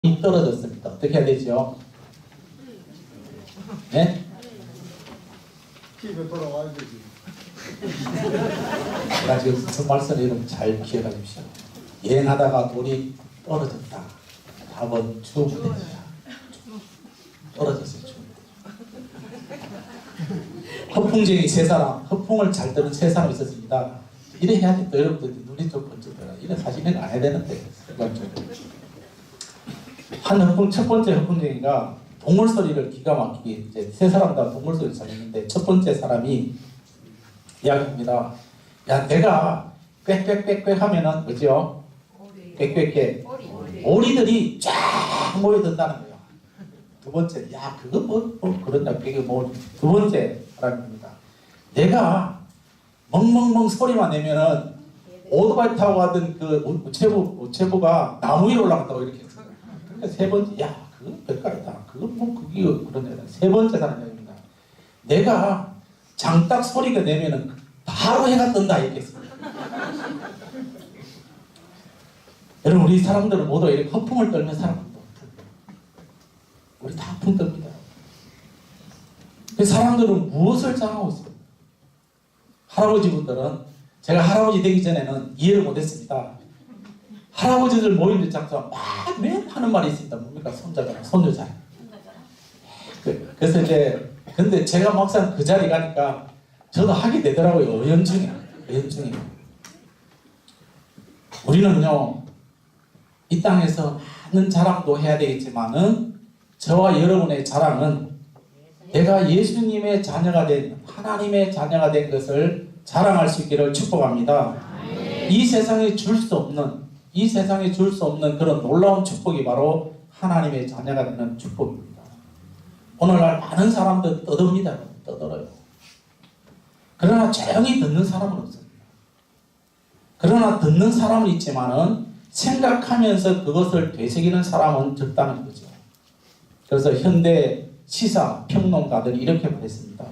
떨어졌습니다. 어떻게 해야 되죠? 네? 집에 돌아와야 되지. 제가 지금 말씀을 여러분 잘 기억해 주십시오. 여행하다가 돌이 떨어졌다. 답은 주부대입니다. 떨어졌어요. 허풍쟁이 세 사람, 허풍을 잘 듣는 세 사람이 있었습니다. 이래 해야지 또 여러분들 눈이 좀 번쩍더라. 이래 사실은 안 해야 되는데. 한 허풍, 첫 번째 허풍쟁이가 동물 소리를 기가 막히게 이제 세 사람 다 동물 소리를 잘 듣는데 첫 번째 사람이 이야기합니다. 야, 내가 꽥꽥꽥꽥 하면은 뭐죠? 꽥꽥꽥 오리들이 쫙 모여든다는 거예요. 두 번째, 야, 그거 뭐 그런다. 그게 뭐 두 번째 사람입니다. 내가 멍멍멍 소리만 내면은 오토바이 타고 가던 그 우체부가 나무 위로 올라갔다고 이렇게 했어요. 그러니까 세 번째, 야, 그거 별거다. 그거 뭐 그게 그런 애다. 세 번째 사람입니다. 내가 장딱 소리가 내면은 바로 해가 뜬다 이렇게 했어요. 여러분, 우리 사람들은 모두 이렇게 허풍을 떨면 살아갑니다. 우리 다 허풍 떱니다. 그 사람들은 무엇을 장하고 있어요? 할아버지분들은 제가 할아버지 되기 전에는 이해를 못했습니다. 할아버지들 모이는 장소가 막 매일 하는 말이 있습니다. 뭡니까? 손자잖아, 손녀잖아. 그래서 이제 근데 제가 막상 그 자리 가니까 저도 하게 되더라고요. 의연중에. 우리는요, 이 땅에서 많은 자랑도 해야 되겠지만은 저와 여러분의 자랑은 내가 예수님의 자녀가 된, 하나님의 자녀가 된 것을 자랑할 수 있기를 축복합니다. 이 세상에 줄 수 없는 그런 놀라운 축복이 바로 하나님의 자녀가 되는 축복입니다. 오늘날 많은 사람들 떠듭니다. 떠들어요. 그러나 조용히 듣는 사람은 없습니다. 그러나 듣는 사람은 있지만은 생각하면서 그것을 되새기는 사람은 적다는 거죠. 그래서 현대 시사 평론가들이 이렇게 말했습니다.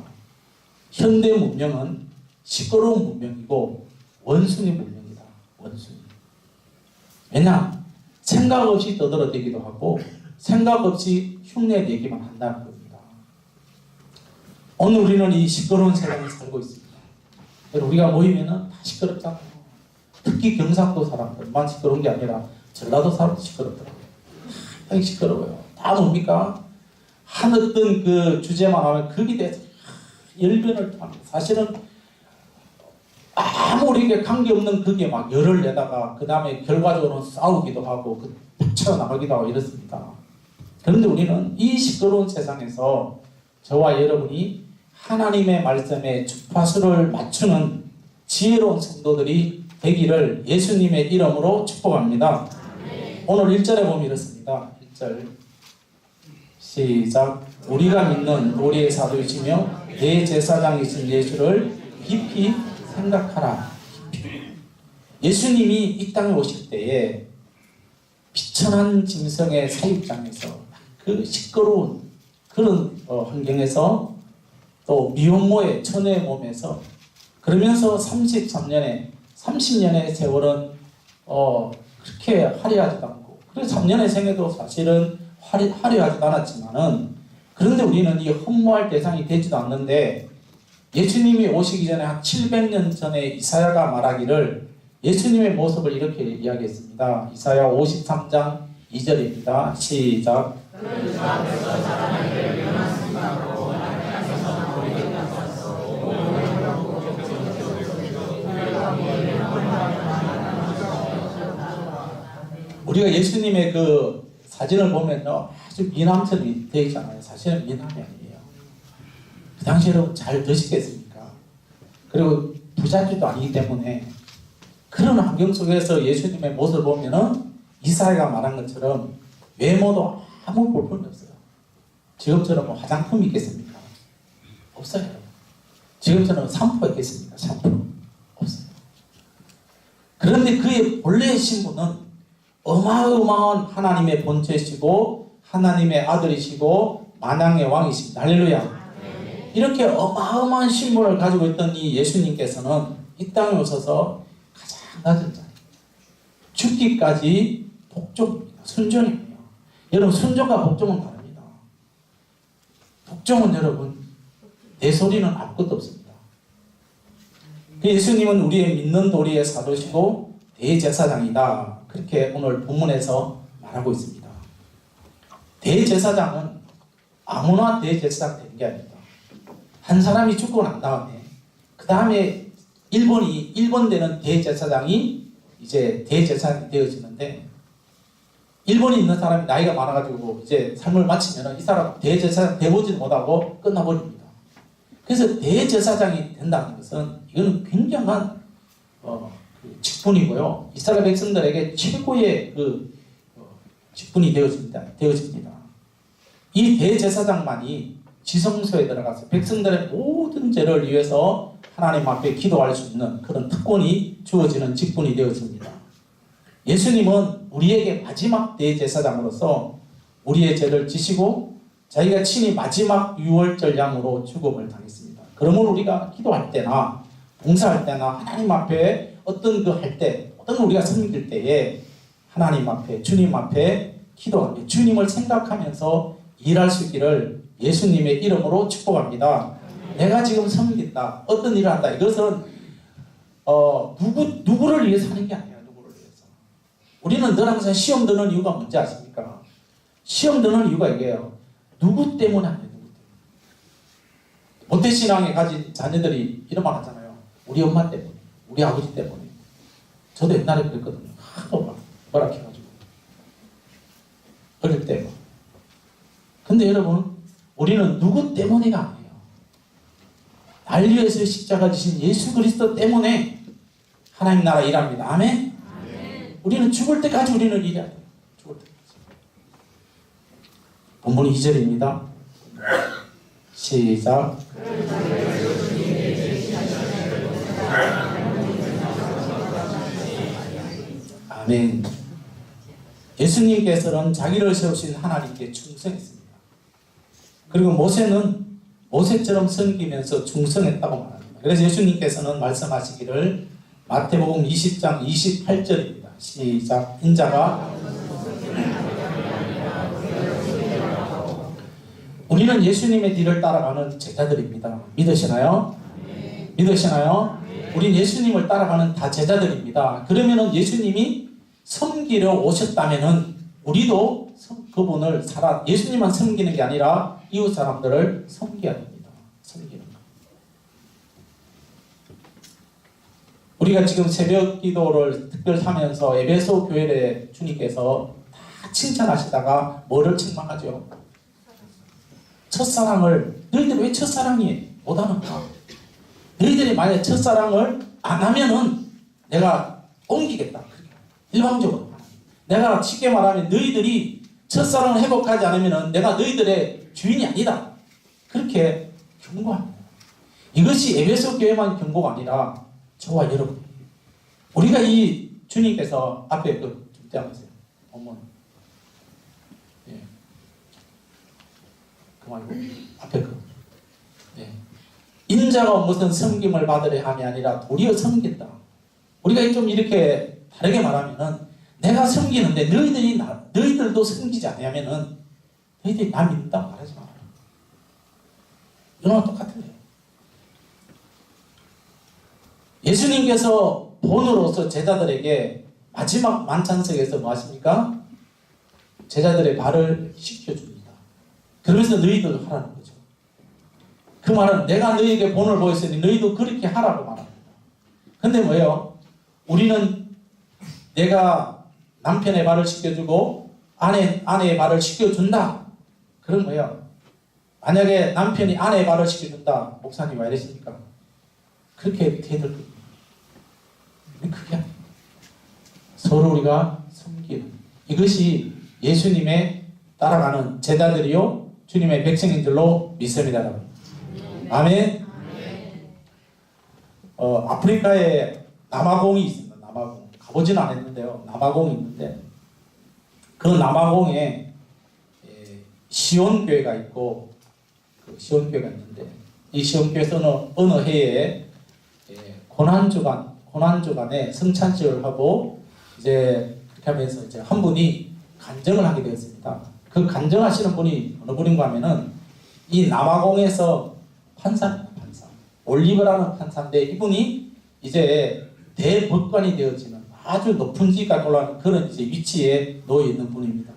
현대 문명은 시끄러운 문명이고 원숭이 문명이다. 원숭이. 왜냐? 생각 없이 떠들어대기도 하고 생각 없이 흉내내기만 한다는 겁니다. 오늘 우리는 이 시끄러운 세상에 살고 있습니다. 우리가 모이면은 다 시끄럽잖아요. 특히 경상도 사람들만 시끄러운 게 아니라 전라도 사람도 시끄럽더라고요. 다 시끄러워요. 다 뭡니까? 한 어떤 그 주제만 하면 거기에 대해서 열변을 토합니다. 사실은 아무 우리에게 관계없는 그게 막 열을 내다가 그 다음에 결과적으로는 싸우기도 하고 붙여나가기도 하고 이렇습니다. 그런데 우리는 이 시끄러운 세상에서 저와 여러분이 하나님의 말씀에 주파수를 맞추는 지혜로운 성도들이 되기를 예수님의 이름으로 축복합니다. 오늘 1절에 보면 이렇습니다. 1절 시작. 우리가 믿는 우리의 사도이시며 내 제사장이신 예수를 깊이 생각하라. 예수님이 이 땅에 오실 때에 비천한 짐승의 사육장에서 그 시끄러운 그런 환경에서 또 미혼모의 처녀의 몸에서 그러면서 30년의 세월은 그렇게 화려하지도 않고 그래서 3년의 생애도 사실은 화려하지도 않았지만은 그런데 우리는 이 흠모할 대상이 되지도 않는데 예수님이 오시기 전에 한 700년 전에 이사야가 말하기를 예수님의 모습을 이렇게 이야기했습니다. 이사야 53장 2절입니다. 시작. 우리가 예수님의 그 사진을 보면요, 아주 미남처럼 되어 있잖아요. 사실은 미남이 아니에요. 그 당시에 여러분 잘 드시겠습니까? 그리고 부잣집도 아니기 때문에 그런 환경 속에서 예수님의 모습을 보면은 이사야가 말한 것처럼 외모도 아무 볼품이 없어요. 지금처럼 뭐 화장품이 있겠습니까? 없어요. 지금처럼 샴푸가 있겠습니까? 샴푸 없어요. 그런데 그의 본래의 신분은 어마어마한 하나님의 본체시고 하나님의 아들이시고 만왕의 왕이십니다. 할렐루야. 이렇게 어마어마한 신분을 가지고 있던 이 예수님께서는 이 땅에 오셔서 가장 낮은 자리 죽기까지 복종입니다. 순종이에요. 여러분 순종과 복종은 다릅니다. 복종은 여러분 내 소리는 아무것도 없습니다. 예수님은 우리의 믿는 도리의 사도시고 대제사장이다. 그렇게 오늘 본문에서 말하고 있습니다. 대제사장은 아무나 대제사장 되는 게 아닙니다. 한 사람이 죽고 난 다음에 그 다음에 1번 되는 대제사장이 이제 대제사장이 되어지는데 1번이 있는 사람이 나이가 많아가지고 이제 삶을 마치면 이 사람 대제사장 되보지도 못하고 끝나버립니다. 그래서 대제사장이 된다는 것은 이거는 굉장한 직분이고요. 이스라엘 백성들에게 최고의 직분이 되어집니다. 이 대제사장만이 지성소에 들어가서 백성들의 모든 죄를 위해서 하나님 앞에 기도할 수 있는 그런 특권이 주어지는 직분이 되어집니다. 예수님은 우리에게 마지막 대제사장으로서 우리의 죄를 지시고 자기가 친히 마지막 유월절 양으로 죽음을 당했습니다. 그러므로 우리가 기도할 때나 봉사할 때나 하나님 앞에 어떤 우리가 섬길 때에 하나님 앞에 주님 앞에 기도하며 주님을 생각하면서 일할 수 있기를 예수님의 이름으로 축복합니다. 내가 지금 섬긴다. 어떤 일을 한다. 이것은 누구를 위해서 하는 게 아니에요. 누구를 위해서. 우리는 늘 항상 시험 드는 이유가 뭔지 아십니까? 시험 드는 이유가 이게요. 누구 때문에 안 해요. 모태신앙에 가진 자녀들이 이런 말 하잖아요. 우리 엄마 때문에. 우리 아버지 때문에. 저도 옛날에 그랬거든요. 하도 막 뭐라 해가지고. 어릴 때. 근데 여러분 우리는 누구 때문에가 아니에요. 날 위해서 십자가 지신 예수 그리스도 때문에 하나님 나라 일합니다. 아멘? 우리는 죽을 때까지 우리는 일해야 돼요. 죽을 때까지. 본문 2절입니다. 시작. 아멘. 예수님께서는 자기를 세우신 하나님께 충성했습니다. 그리고 모세처럼 섬기면서 충성했다고 말합니다. 그래서 예수님께서는 말씀하시기를 마태복음 20장 28절입니다. 시작. 인자가 우리는 예수님의 뒤를 따라가는 제자들입니다. 믿으시나요? 믿으시나요? 우린 예수님을 따라가는 다 제자들입니다. 그러면은 예수님이 섬기러 오셨다면은 우리도 그분을 예수님만 섬기는 게 아니라 이웃 사람들을 섬겨야 됩니다. 섬기는 것. 우리가 지금 새벽 기도를 특별 하면서 에베소 교회에 주님께서 다 칭찬하시다가 뭐를 책망하죠? 첫사랑을 너희들 왜 첫사랑이 못하는가? 너희들이 만약에 첫사랑을 안 하면은 내가 옮기겠다. 일방적으로 내가 쉽게 말하면 너희들이 첫사랑을 회복하지 않으면 내가 너희들의 주인이 아니다. 그렇게 경고합니다. 이것이 에베소 교회만 경고가 아니라 저와 여러분, 우리가 이 주님께서 앞에 좀 떼어보세요. 어머니, 예, 그 말고 앞에 예. 인자가 무슨 섬김을 받으려 함이 아니라 도리어 섬긴다. 우리가 좀 이렇게 다르게 말하면은 내가 섬기는데 너희들도 섬기지 않으면은 너희들이 나 믿는다 말하지 말아요. 이거랑 똑같은 거예요. 예수님께서 본으로서 제자들에게 마지막 만찬석에서 뭐 하십니까? 제자들의 발을 씻겨줍니다. 그러면서 너희들 하라는 거죠. 그 말은 내가 너희에게 본을 보였으니 너희도 그렇게 하라고 말합니다. 근데 뭐예요? 우리는 내가 남편의 발을 씻겨주고 아내의 발을 씻겨준다. 그런 거예요. 만약에 남편이 아내의 발을 씻겨준다. 목사님 왜 이러십니까? 그렇게 돼야 될 겁니다. 그게 아니에요. 서로 우리가 섬기는 이것이 예수님의 따라가는 제자들이요 주님의 백성인 줄로 믿습니다. 여러분. 아멘. 아프리카에 남아공이 있습니다. 남아공. 가보지는 않았는데요. 남아공이 있는데 그 남아공에 시온교회가 있고 그 시온교회가 있는데 이 시온교회에서는 어느 해에 고난주간에 성찬식을 하고 이제 그렇게 하면서 이제 한 분이 간증을 하게 되었습니다. 그 간증하시는 분이 어느 분인가 하면은 이 남아공에서 판사입니다. 판사. 올리버라는 판사인데 이분이 이제 대법관이 되어지는 아주 높은 지위까지 올라가는 그런 이제 위치에 놓여 있는 분입니다.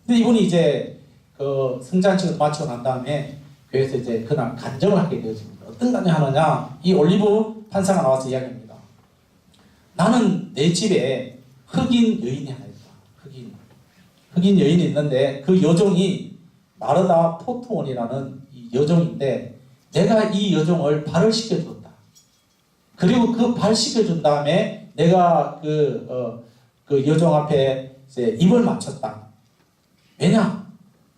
근데 이분이 이제 그 성장식을 마치고 난 다음에 교회에서 이제 그날 간증을 하게 되어집니다. 어떤 간증 하느냐? 이 올리브 판사가 나와서 이야기합니다. 나는 내 집에 흑인 여인이 하나 있다. 흑인 여인이 있는데 그 여종이 마르다 포트원이라는 이 여종인데 내가 이 여종을 발을 시켜줬다. 그리고 그 발 시켜준 다음에 내가 그 여종 앞에 이제 입을 맞췄다. 왜냐?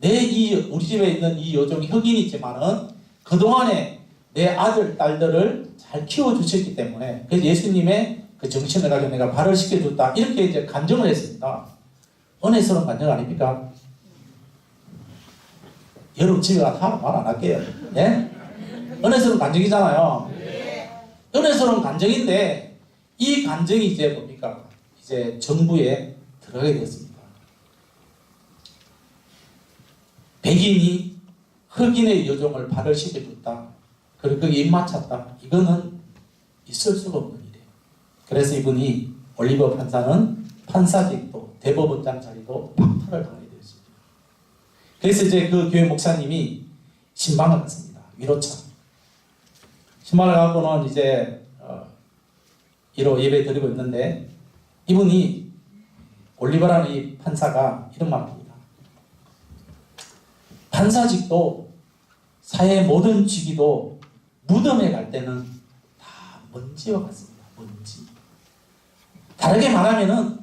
우리 집에 있는 이 여종이 흑인이지만은 그동안에 내 아들, 딸들을 잘 키워주셨기 때문에 그래서 예수님의 그 정신을 가지고 내가 발을 시켜줬다. 이렇게 이제 간증을 했습니다. 은혜스러운 간증 아닙니까? 여러분 집에 가서 말 안 할게요. 예? 은혜스러운 간증이잖아요. 은혜스러운 간증인데 이 간증이 이제 뭡니까? 이제 정부에 들어가게 됐습니다. 백인이 흑인의 여종을 발을 시켜줬다. 그리고 그게 입맞췄다. 이거는 있을 수가 없는 일이에요. 그래서 이분이 올리버 판사는 판사직도 대법원장 자리도 박탈을 당하게 되었습니다. 그래서 이제 그 교회 목사님이 신방을 갔습니다. 위로차. 신방을 갖고는 이제 1호 예배 드리고 있는데 이분이 올리버라는 이 판사가 이런 말을 합니다. 판사직도 사회의 모든 직위도 무덤에 갈 때는 다 먼지와 같습니다. 먼지. 다르게 말하면은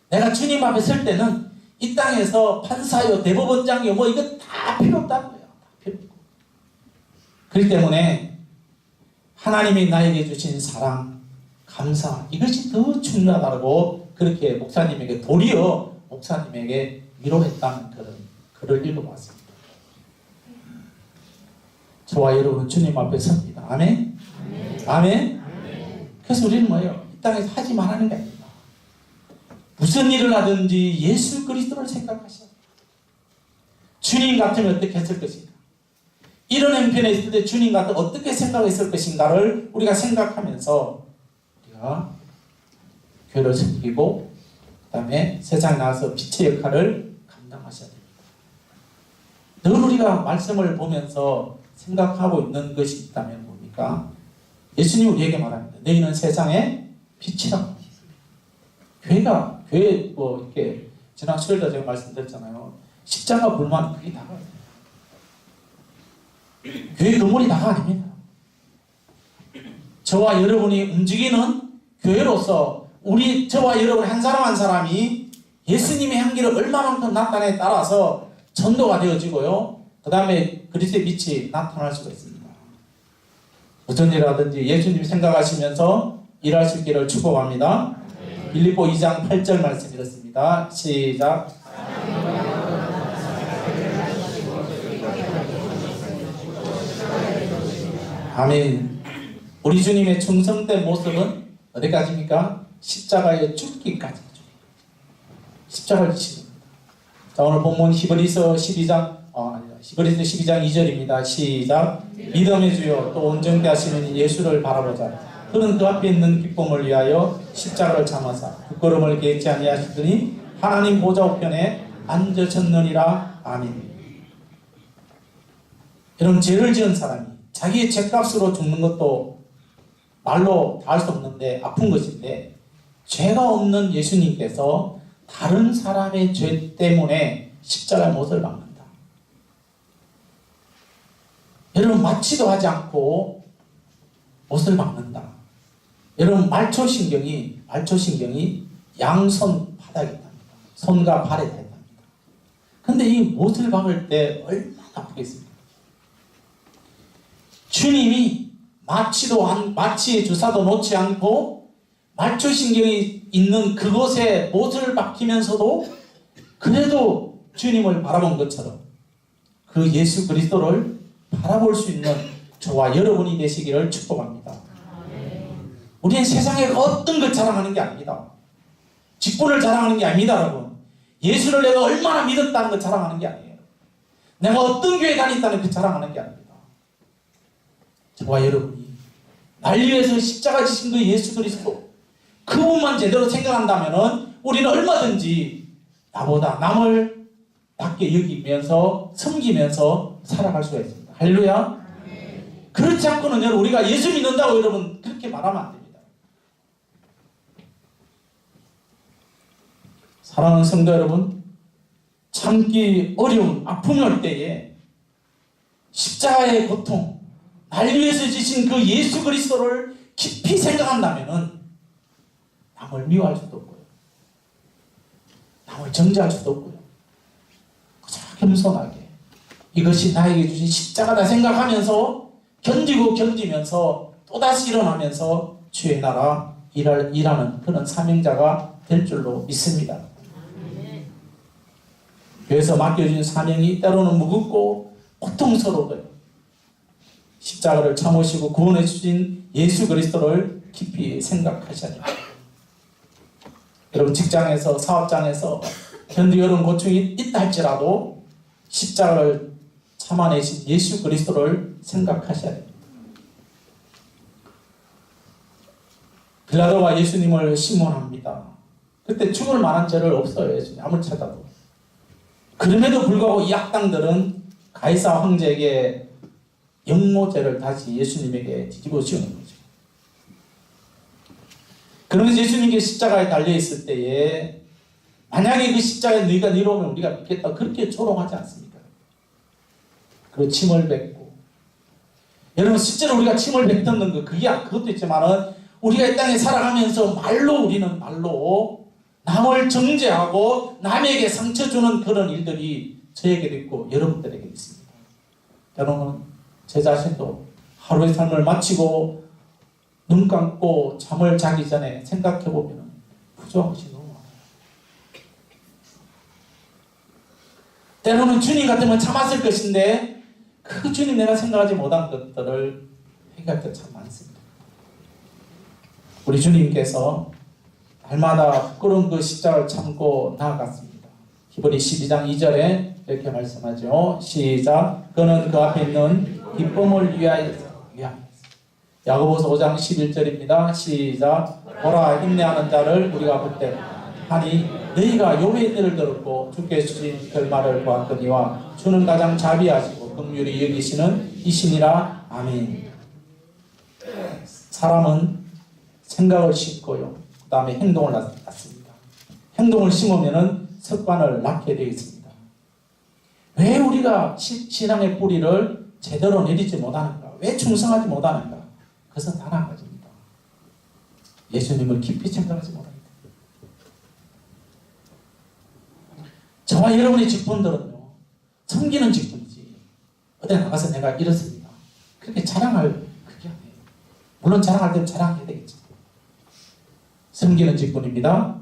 내가 주님 앞에 설 때는 이 땅에서 판사요 대법원장이요 뭐 이거 다 필요 없다는 거예요. 다 필요 없고. 그렇기 때문에 하나님이 나에게 주신 사랑, 감사 이것이 더 중요하다고 그렇게 목사님에게 도리어 목사님에게 위로했다는 그런 글을 읽어봤습니다. 저와 여러분은 주님 앞에 섭니다. 아멘? 아멘? 그래서 우리는 뭐예요? 이 땅에서 하지 말라는 게 아닙니다. 무슨 일을 하든지 예수 그리스도를 생각하셔야 돼요. 주님 같으면 어떻게 했을 것인가? 이런 형편에 있을 때 주님 같으면 어떻게 생각했을 것인가를 우리가 생각하면서 우리가 교회를 섬기고 그 다음에 세상에 나가서 빛의 역할을 감당하셔야 됩니다. 늘 우리가 말씀을 보면서 생각하고 있는 것이 있다면 뭡니까? 예수님이 우리에게 말합니다. 너희는 세상의 빛이라고. 교회 뭐 이렇게 지난 수요일에 제가 말씀드렸잖아요. 십자가 불만 그게 다가 아니에요. 교회 건물이 다가 아닙니다. 저와 여러분이 움직이는 교회로서 저와 여러분 한 사람 한 사람이 예수님의 향기를 얼마만큼 나타내에 따라서 전도가 되어지고요. 그 다음에 그리스도의 빛이 나타날 수가 있습니다. 어떤 일 하든지 예수님 생각하시면서 일할 수 있기를 축복합니다. 빌립보 2장 8절 말씀 읽었습니다. 시작. 아멘. 우리 주님의 충성된 모습은 어디까지입니까? 십자가에 죽기까지. 십자가를 지십니다. 자, 오늘 본문 히브리서 12장 2절입니다. 시작. 믿음의 주여 또 온전케 하시는 예수를 바라보자. 그는 그 앞에 있는 기쁨을 위하여 십자가를 참아사 부끄러움을 계획지 아니하시더니 하나님 보좌 우편에 앉으셨느니라. 아멘. 여러분, 죄를 지은 사람이 자기의 죄값으로 죽는 것도 말로 다 할 수 없는데 아픈 것인데, 죄가 없는 예수님께서 다른 사람의 죄 때문에 십자가의 못을 박는다. 여러분, 맞지도 하지 않고 못을 박는다. 여러분, 말초신경이 양손 바닥에 있답니다. 손과 발에 다 있답니다. 근데 이 못을 박을 때 얼마나 아프겠습니까? 주님이 마취의 주사도 놓지 않고 말초신경이 있는 그곳에 못을 박히면서도 그래도 주님을 바라본 것처럼 그 예수 그리스도를 바라볼 수 있는 저와 여러분이 되시기를 축복합니다. 우리는 세상에 어떤 것 자랑하는 게 아닙니다. 직분을 자랑하는 게 아닙니다, 여러분. 예수를 내가 얼마나 믿었다는 걸 자랑하는 게 아니에요. 내가 어떤 교회 다녔다는 그 자랑하는 게 아닙니다. 저와 여러분이 날 위해서 십자가 지신 그 예수 그리스도 그분만 제대로 생각한다면 우리는 얼마든지 나보다 남을 낮게 여기면서 섬기면서 살아갈 수가 있습니다. 할렐루야. 그렇지 않고는 여러분 우리가 예수 믿는다고 여러분 그렇게 말하면 안 됩니다. 사랑하는 성도 여러분, 참기 어려운 아픔이 올 때에 십자가의 고통, 날 위해서 지신 그 예수 그리스도를 깊이 생각한다면 남을 미워할 수도 없고요. 남을 정죄할 수도 없고요. 그저 겸손하게 이것이 나에게 주신 십자가다 생각하면서 견디면서 또다시 일어나면서 주의 나라 일하는 그런 사명자가 될 줄로 믿습니다. 교회에서 맡겨진 사명이 때로는 무겁고 고통스러워요. 십자가를 참으시고 구원해 주신 예수 그리스도를 깊이 생각하셔야 됩니다. 여러분 직장에서 사업장에서 견디 어려운 고충이 있다 할지라도 십자가를 참아내신 예수 그리스도를 생각하셔야 됩니다. 빌라도가 예수님을 심문합니다. 그때 죽을 만한 죄를 없어요. 예수님 아무리 찾아도. 그럼에도 불구하고 이 악당들은 가이사 황제에게 영모죄를 다시 예수님에게 뒤집어 씌우는 거죠. 그러면서 예수님께 십자가에 달려있을 때에 만약에 그 십자가에 너희가 내려오면 우리가 믿겠다 그렇게 조롱하지 않습니까? 그리고 침을 뱉고 여러분 실제로 우리가 침을 뱉는 거 그것도 있지만은 우리가 이 땅에 살아가면서 우리는 말로 남을 정죄하고 남에게 상처 주는 그런 일들이 저에게도 있고 여러분들에게 있습니다. 여러분 제 자신도 하루의 삶을 마치고 눈 감고 잠을 자기 전에 생각해 보면 부정한 것이 너무 많아요. 때로는 주님 같으면 참았을 것인데 그 주님 내가 생각하지 못한 것들을 회개할 때 참 많습니다. 우리 주님께서 날마다 부끄러운 그 십자가를 참고 나아갔습니다. 히브리 12장 2절에 이렇게 말씀하죠. 시작. 그는 그 앞에 있는 기쁨을 위하여 야고보서 5장 11절입니다. 시작. 보라 인내하는 자를 우리가 볼때 하니 너희가 욥의 일을 들었고 주께 주신 결말을 보았거니와 주는 가장 자비하시고 긍휼히 여기시는 이신이라. 아멘. 사람은 생각을 심고요. 그 다음에 행동을 낳습니다. 행동을 심으면 습관을 낳게 되어 있습니다. 왜 우리가 신앙의 뿌리를 제대로 내리지 못하는가? 왜 충성하지 못하는가? 그것은 단 한 가지입니다. 예수님을 깊이 생각하지 못합니다. 저와 여러분의 직분들은요, 섬기는 직분이지 어디 나가서 내가 이렇습니다 그렇게 자랑할 그게 아니에요. 물론 자랑할 때는 자랑해야 되겠죠. 섬기는 직분입니다.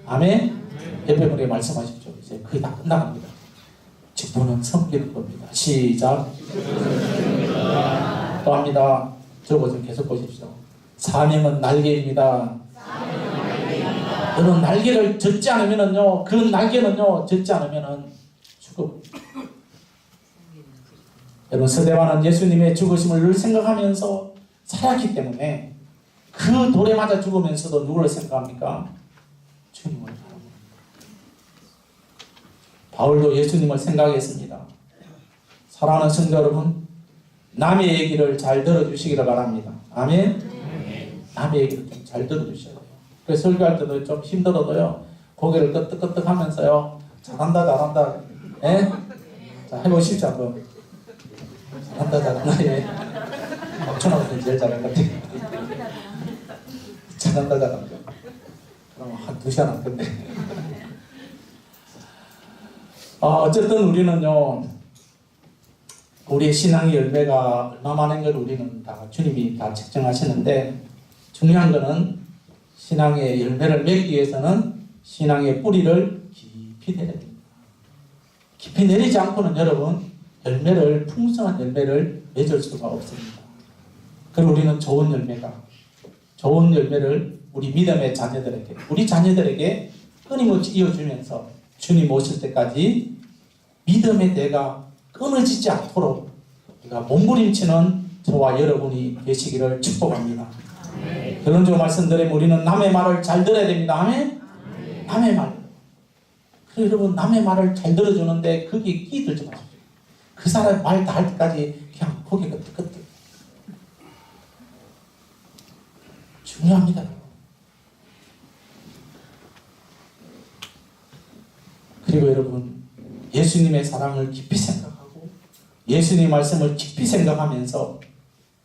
아멘. 옆에 분에게 말씀하십시오. 이제 거의 다 끝나갑니다. 직분은 섬기는 겁니다. 시작. 또 합니다. 저거 좀 계속 보십시오. 사명은 날개입니다. 여러분 날개를 젓지 않으면은요, 그 날개는요 젓지 않으면은 죽어. 여러분 스데반은 예수님의 죽으심을 늘 생각하면서 살았기 때문에 그 돌에 맞아 죽으면서도 누구를 생각합니까? 주님을 바라봅니다. 바울도 예수님을 생각했습니다. 사랑하는 성도 여러분, 남의 얘기를 잘 들어주시기를 바랍니다. 아멘. 남의 얘기를 좀 잘 들어주셔야 돼요. 그래서 설교할 때도 좀 힘들어도요, 고개를 끄덕끄덕 하면서요, 잘한다. 예? 자, 해보십시오, 한번. 잘한다. 예. 박천하고 제일 잘할 것 같아요. 잘한다. 그럼 한 2시간 안 끝내. 어쨌든 우리는요, 우리의 신앙의 열매가 얼마 많은 걸 우리는 다 주님이 다 측정하시는데, 중요한 것은 신앙의 열매를 맺기 위해서는 신앙의 뿌리를 깊이 내려야 됩니다. 깊이 내리지 않고는 여러분 풍성한 열매를 맺을 수가 없습니다. 그리고 우리는 좋은 열매를 우리 믿음의 자녀들에게, 우리 자녀들에게 끊임없이 이어주면서 주님 오실 때까지 믿음의 대가 끊어지지 않도록 우리가 몸부림치는 저와 여러분이 되시기를 축복합니다. 결론적으로 말씀드리면 우리는 남의 말을 잘 들어야 됩니다. 아멘? 남의 말. 그래서 여러분 남의 말을 잘 들어주는데 거기에 끼들지 마십시오. 그 사람 말 다 할 때까지 그냥 고개 끄덕끄덕. 중요합니다. 그리고 여러분 예수님의 사랑을 깊이 생각하고 예수님 말씀을 깊이 생각하면서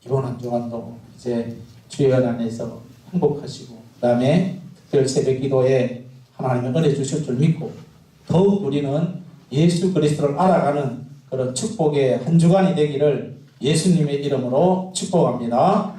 이번 한 주간도 이제 주의 恩안에서 행복하시고 그 다음에 특별 새벽 기도에 하나님의 은혜 주실 줄 믿고 더욱 우리는 예수 그리스도를 알아가는 그런 축복의 한 주간이 되기를 예수님의 이름으로 축복합니다.